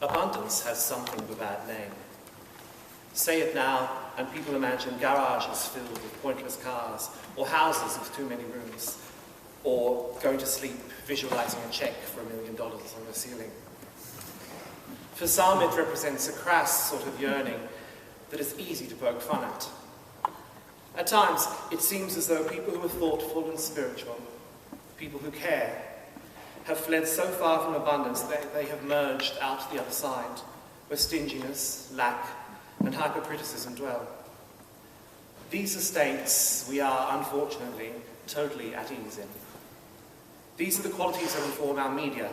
Abundance has something of a bad name. Say it now, and people imagine garages filled with pointless cars, or houses with too many rooms, or going to sleep visualizing a check for $1 million on the ceiling. For some, it represents a crass sort of yearning that is easy to poke fun at. At times, it seems as though people who are thoughtful and spiritual, people who care, have fled so far from abundance that they have merged out the other side, where stinginess, lack, and hypercriticism dwell. These are states we are, unfortunately, totally at ease in. These are the qualities that inform our media,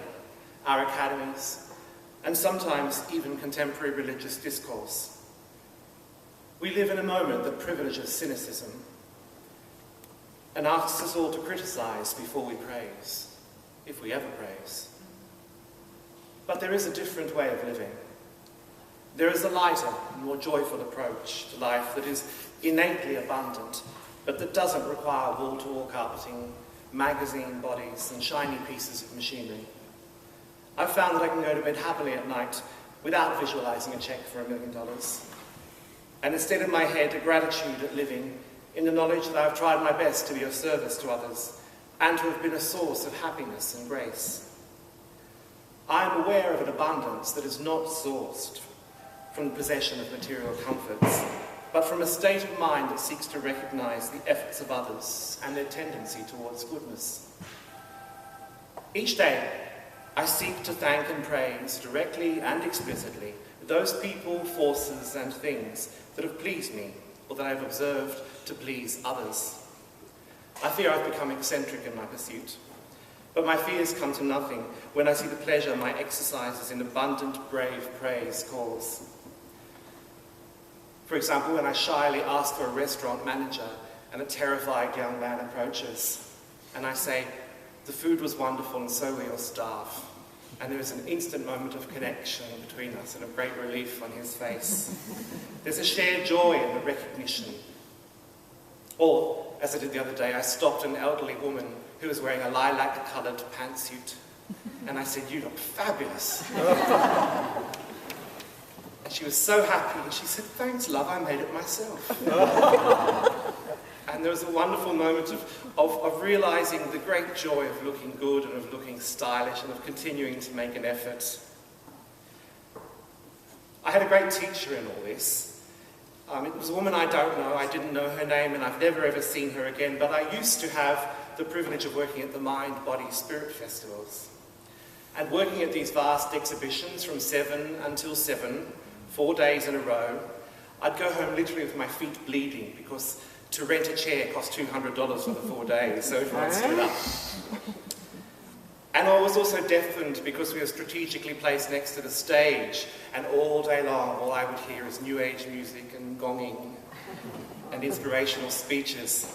our academies, and sometimes even contemporary religious discourse. We live in a moment that privileges cynicism and asks us all to criticize before we praise, if we ever praise. But there is a different way of living. There is a lighter, more joyful approach to life that is innately abundant, but that doesn't require wall-to-wall carpeting, magazine bodies, and shiny pieces of machinery. I've found that I can go to bed happily at night without visualizing a check for $1 million. And instead in my head, a gratitude at living in the knowledge that I've tried my best to be of service to others and to have been a source of happiness and grace. I am aware of an abundance that is not sourced from the possession of material comforts, but from a state of mind that seeks to recognize the efforts of others and their tendency towards goodness. Each day, I seek to thank and praise, directly and explicitly, those people, forces, and things that have pleased me, or that I've observed to please others. I fear I've become eccentric in my pursuit, but my fears come to nothing when I see the pleasure my exercises in abundant, brave praise cause. For example, when I shyly ask for a restaurant manager and a terrified young man approaches, and I say, "The food was wonderful and so were your staff," and there is an instant moment of connection between us and of great relief on his face. There's a shared joy in the recognition. Or, as I did the other day, I stopped an elderly woman who was wearing a lilac-coloured pantsuit, and I said, "You look fabulous." And she was so happy, and she said, "Thanks, love, I made it myself." And there was a wonderful moment of realising the great joy of looking good and of looking stylish and of continuing to make an effort. I had a great teacher in all this. It was a woman I don't know, I didn't know her name, and I've never ever seen her again, but I used to have the privilege of working at the Mind, Body, Spirit festivals. And working at these vast exhibitions from 7 until 7, 4 days in a row, I'd go home literally with my feet bleeding because to rent a chair cost $200 for the 4 days, so everyone stood up. And I was also deafened because we were strategically placed next to the stage, and all day long all I would hear is New Age music and gonging and inspirational speeches.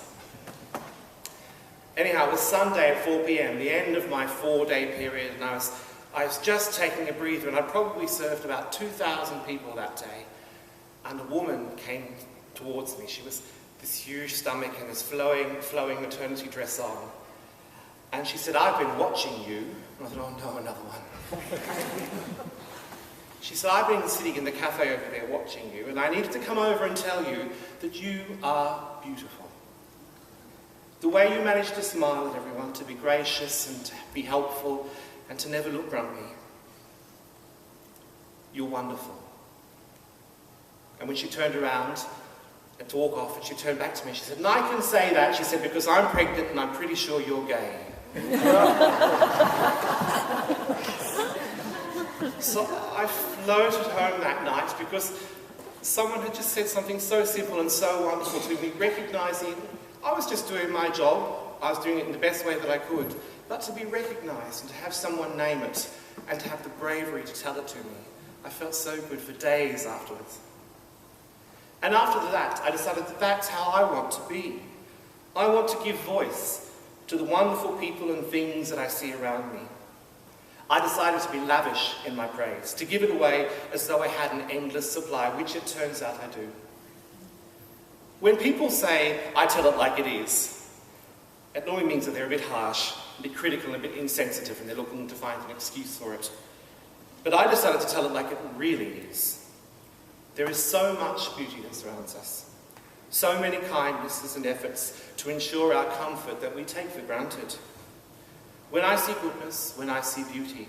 Anyhow, it was Sunday at 4 p.m, the end of my 4-day period, and I was just taking a breather, and I probably served about 2,000 people that day. And a woman came towards me. She was this huge stomach and this flowing maternity dress on. And she said, "I've been watching you." And I thought, "Oh no, another one." She said, "I've been sitting in the cafe over there watching you, and I needed to come over and tell you that you are beautiful. The way you manage to smile at everyone, to be gracious and to be helpful, and to never look grumpy. You're wonderful." And when she turned around and to walk off, and she turned back to me, she said, "And I can say that," she said, "because I'm pregnant and I'm pretty sure you're gay." So I floated home that night because someone had just said something so simple and so wonderful to me, recognising I was just doing my job, I was doing it in the best way that I could, but to be recognised and to have someone name it and to have the bravery to tell it to me, I felt so good for days afterwards. And after that, I decided that that's how I want to be. I want to give voice to the wonderful people and things that I see around me. I decided to be lavish in my praise, to give it away as though I had an endless supply, which it turns out I do. When people say, "I tell it like it is," it normally means that they're a bit harsh, a bit critical, and a bit insensitive, and they're looking to find an excuse for it. But I decided to tell it like it really is. There is so much beauty that surrounds us. So many kindnesses and efforts to ensure our comfort that we take for granted. When I see goodness, when I see beauty,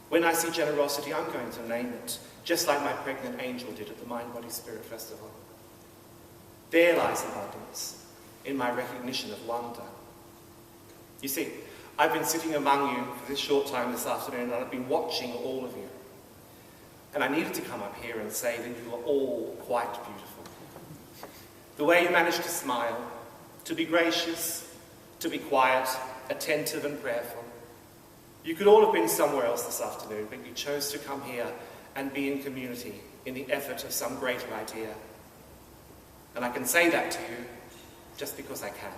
when I see generosity, I'm going to name it, just like my pregnant angel did at the Mind, Body, Spirit Festival. There lies abundance, in my recognition of wonder. You see, I've been sitting among you for this short time this afternoon, and I've been watching all of you. And I needed to come up here and say that you are all quite beautiful. The way you managed to smile, to be gracious, to be quiet, attentive and prayerful. You could all have been somewhere else this afternoon, but you chose to come here and be in community in the effort of some greater idea. And I can say that to you just because I can.